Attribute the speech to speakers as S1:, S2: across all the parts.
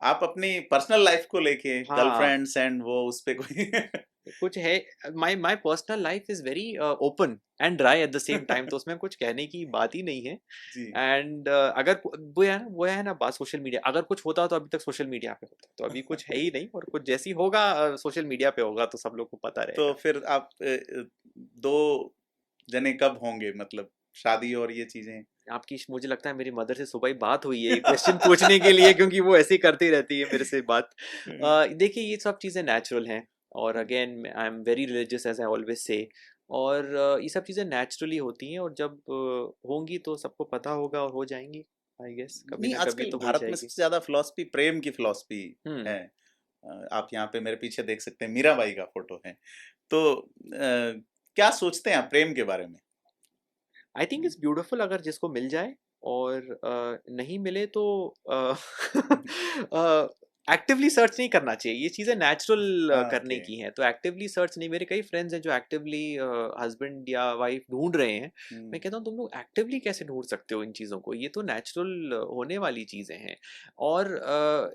S1: आप अपनी personal life को लेके
S2: हाँ,
S1: गर्लफ्रेंड्स एंड वो उस पे कोई
S2: कुछ है। My my personal life is very open and dry at the same time, तो उसमें कुछ कहने की बात ही नहीं है।
S1: जी।
S2: एंड अगर वो है ना बात सोशल मीडिया, अगर कुछ होता तो अभी तक सोशल मीडिया पे होता, तो अभी कुछ है ही नहीं, और कुछ जैसी होगा सोशल मीडिया पे होगा तो सब लोग को पता
S1: तो
S2: रहेगा।
S1: फिर आप 2 जने कब होंगे मतलब शादी और ये चीज़ें?
S2: आपकी मुझे लगता है मेरी मदर से सुबह ही बात हुई है ये क्वेश्चन पूछने के लिए, क्योंकि वो ऐसे ही करती रहती है मेरे से बात।
S1: हुँ,
S2: देखिए ये सब चीज़ें नेचुरल हैं, और
S1: हुँ।
S2: Again I am very religious as I always say. और ये सब चीज़ें नेचुरली होती हैं, और जब होंगी तो सबको पता होगा और हो जाएंगी। आई गेस कभी
S1: नहीं,
S2: ना कभी
S1: आजकल
S2: तो हो ही
S1: भारत में
S2: जाएगी।
S1: सबसे ज़्यादा फ़िलॉसफ़ी प्रेम की फ़िलॉसफ़ी
S2: हम्म।
S1: है। आप यहाँ पे मेरे पीछे देख सकते हैं मीराबाई का फ़ोटो है। तो क्या सोचते हैं आप प्रेम के बारे में?
S2: आई थिंक इट्स ब्यूटीफुल अगर जिसको मिल जाए, और नहीं मिले तो एक्टिवली सर्च नहीं करना चाहिए, ये चीज़ें नेचुरल
S1: हाँ,
S2: करने
S1: ओके।
S2: की हैं, तो एक्टिवली सर्च नहीं। मेरे कई फ्रेंड्स हैं जो एक्टिवली हस्बैंड या वाइफ ढूंढ रहे हैं। मैं
S1: हुँ,
S2: कहता हूँ तुम लोग एक्टिवली कैसे ढूंढ सकते हो इन चीज़ों को, ये तो नेचुरल होने वाली चीज़ें हैं। और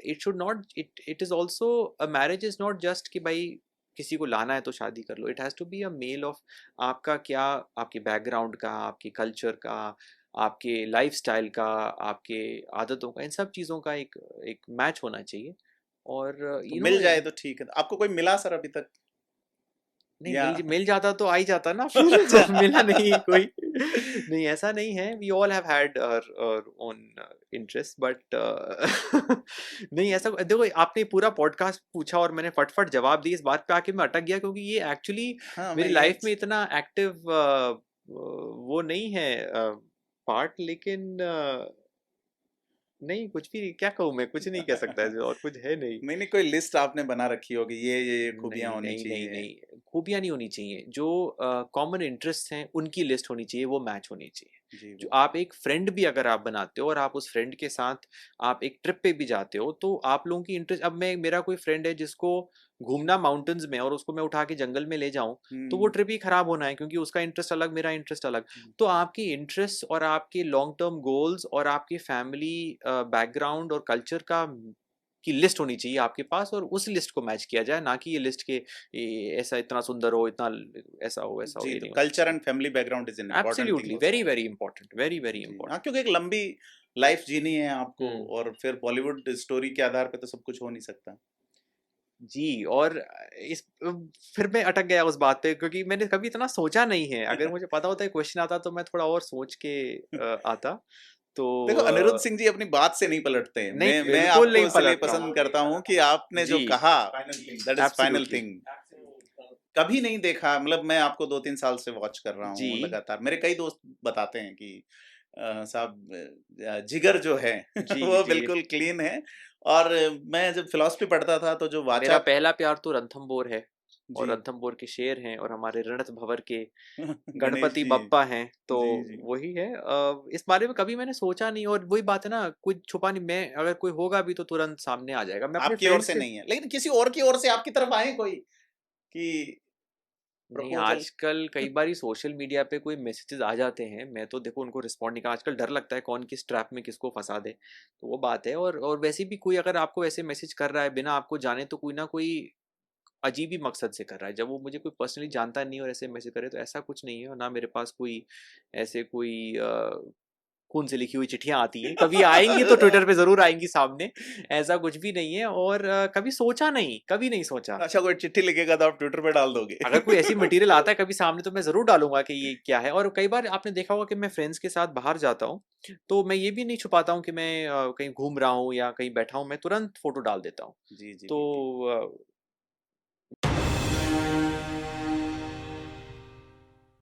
S2: it should not, it is also, marriage is not just कि भाई किसी को लाना है तो शादी कर लो। It has to be a मेल ऑफ आपका क्या, आपके बैकग्राउंड का, आपके कल्चर का, आपके लाइफ़स्टाइल का, आपके आदतों का, इन सब चीज़ों का एक एक मैच होना चाहिए। और
S1: तो
S2: यू नो
S1: मिल जाए तो ठीक है। आपको कोई मिला सर अभी तक
S2: नहीं,
S1: या
S2: मिल जाता तो आ ही जाता ना फिर।
S1: अच्छा।
S2: मिला नहीं कोई। नहीं, ऐसा नहीं है, we all have had our own interest, but नहीं ऐसा देखो, आपने पूरा पॉडकास्ट पूछा और मैंने फट-फट जवाब दिए, इस बात पे आके मैं अटक गया, क्योंकि ये एक्चुअली
S1: हाँ, मैं
S2: मेरी
S1: यही
S2: लाइफ में इतना एक्टिव वो नहीं है पार्ट, लेकिन नहीं कुछ भी क्या कहूँ मैं, कुछ नहीं कह सकता ऐसे, और कुछ है नहीं।
S1: नहीं, नहीं कोई लिस्ट आपने बना रखी होगी, ये खूबियाँ
S2: नहीं,
S1: होनी
S2: नहीं, नहीं,
S1: चाहिए।
S2: नहीं, खूबियाँ नहीं होनी चाहिए। जो कॉमन इंटरेस्ट हैं, उनकी लिस्ट होनी चाहिए, वो मैच होनी चाहिए।
S1: जी,
S2: जो
S1: बिल्कुल।
S2: आप एक फ्रेंड भी अगर आप बनाते हो और आप उस फ्रेंड के साथ आप एक ट्रिप पे भी जाते हो, तो आप लोगों की इंटरेस्ट, अब मैं, मेरा कोई फ्रेंड है जिसको घूमना माउंटेन्स में, और उसको मैं उठा के जंगल में ले जाऊँ, तो वो
S1: हुँ,
S2: ट्रिप ही खराब होना है, क्योंकि उसका इंटरेस्ट अलग, मेरा इंटरेस्ट अलग।
S1: हुँ।
S2: तो आपके इंटरेस्ट और आपके लॉन्ग टर्म गोल्स और आपके फैमिली बैकग्राउंड और कल्चर का की लिस्ट होनी चाहिए आपके पास, और उस लिस्ट को मैच किया जाए, ना कि ये लिस्ट के ऐसा इतना सुंदर हो, इतना ऐसा हो, वैसा हो,
S1: जी,
S2: ये
S1: तो
S2: नहीं होना
S1: कल्चर
S2: चाहिए।
S1: And family background is an important thing
S2: absolutely,
S1: also.
S2: Very very important, very very
S1: जी, हाँ,
S2: इंपॉर्टेंट।
S1: क्योंकि एक लंबी लाइफ़ जीनी है आपको
S2: हम्म।
S1: और फिर बॉलीवुड स्टोरी के आधार पे तो सब कुछ हो नहीं सकता।
S2: जी, और इस फिर मैं अटक गया उस बात पे, क्योंकि मैंने कभी इतना सोचा नहीं है। अगर मुझे पता होता है क्वेश्चन आता, तो मैं थोड़ा और सोच के आता। तो
S1: देखो, अनिरुद्ध सिंह जी अपनी बात से नहीं पलटते हैं।
S2: नहीं,
S1: मैं
S2: बिल्कुल
S1: आपको
S2: नहीं
S1: इसलिए
S2: पलटता
S1: पसंद
S2: हूँ।
S1: करता हूँ कि आपने जो
S2: जी,
S1: कहा that is final
S2: absolutely.
S1: Thing. कभी नहीं देखा मतलब मैं आपको 2-3 साल से वॉच कर रहा
S2: जी,
S1: हूँ लगातार। मेरे कई दोस्त बताते हैं कि साहब जिगर जो है
S2: जी,
S1: वो
S2: जी।
S1: बिल्कुल क्लीन है और मैं जब फ़िलॉसफ़ी पढ़ता था तो जो
S2: मेरा
S1: वाचा
S2: पहला प्यार तो रणथंभौर है, और
S1: जी,
S2: रणथंभौर के शेर हैं, और हमारे रणथ भंवर के
S1: गणेश
S2: गणपति
S1: जी।
S2: बप्पा हैं, तो
S1: जी, जी।
S2: वही है। इस बारे में कभी मैंने सोचा नहीं, और वही बात है ना, कुछ छुपा नहीं, मैं अगर कोई होगा भी तो तुरंत सामने आ जाएगा। मैं अपने
S1: आपकी ओर
S2: फ्रेंड्स
S1: से
S2: के,
S1: नहीं है, लेकिन किसी और की ओर से आपकी तरफ आए कोई कि
S2: नहीं,
S1: प्रपोज़ल?
S2: आजकल कई बारी सोशल मीडिया पे कोई मैसेजेस आ जाते हैं, मैं तो देखो उनको रिस्पॉन्ड नहीं, आजकल डर लगता है कौन किस ट्रैप में किसको फंसा दे, तो वो बात है। और वैसे भी कोई अगर आपको ऐसे मैसेज कर रहा है बिना आपको जाने, तो कोई ना कोई अजीब ही मकसद से कर रहा है। जब वो मुझे कोई पर्सनली जानता नहीं और ऐसे मैसेज करे, तो ऐसा कुछ नहीं है, और ना मेरे पास कोई ऐसे कोई खून से लिखी हुई चिट्ठियाँ आती हैं। कभी आएँगी तो ट्विटर पे ज़रूर आएँगी सामने, ऐसा कुछ भी नहीं है। और कभी सोचा नहीं, कभी नहीं सोचा।
S1: अच्छा कोई चिट्ठी लिखेगा तो आप ट्विटर पे डाल दोगे।
S2: अगर कोई ऐसी मटेरियल आता है कभी सामने, तो मैं ज़रूर डालूँगा कि ये क्या है। और कई बार आपने देखा होगा कि मैं फ्रेंड्स के साथ बाहर जाता हूँ, तो मैं ये भी नहीं छुपाता हूँ कि मैं कहीं घूम रहा हूँ या कहीं बैठा हूँ, मैं तुरंत फ़ोटो डाल देता हूँ।
S1: जी, जी, बिल्कुल।
S2: तो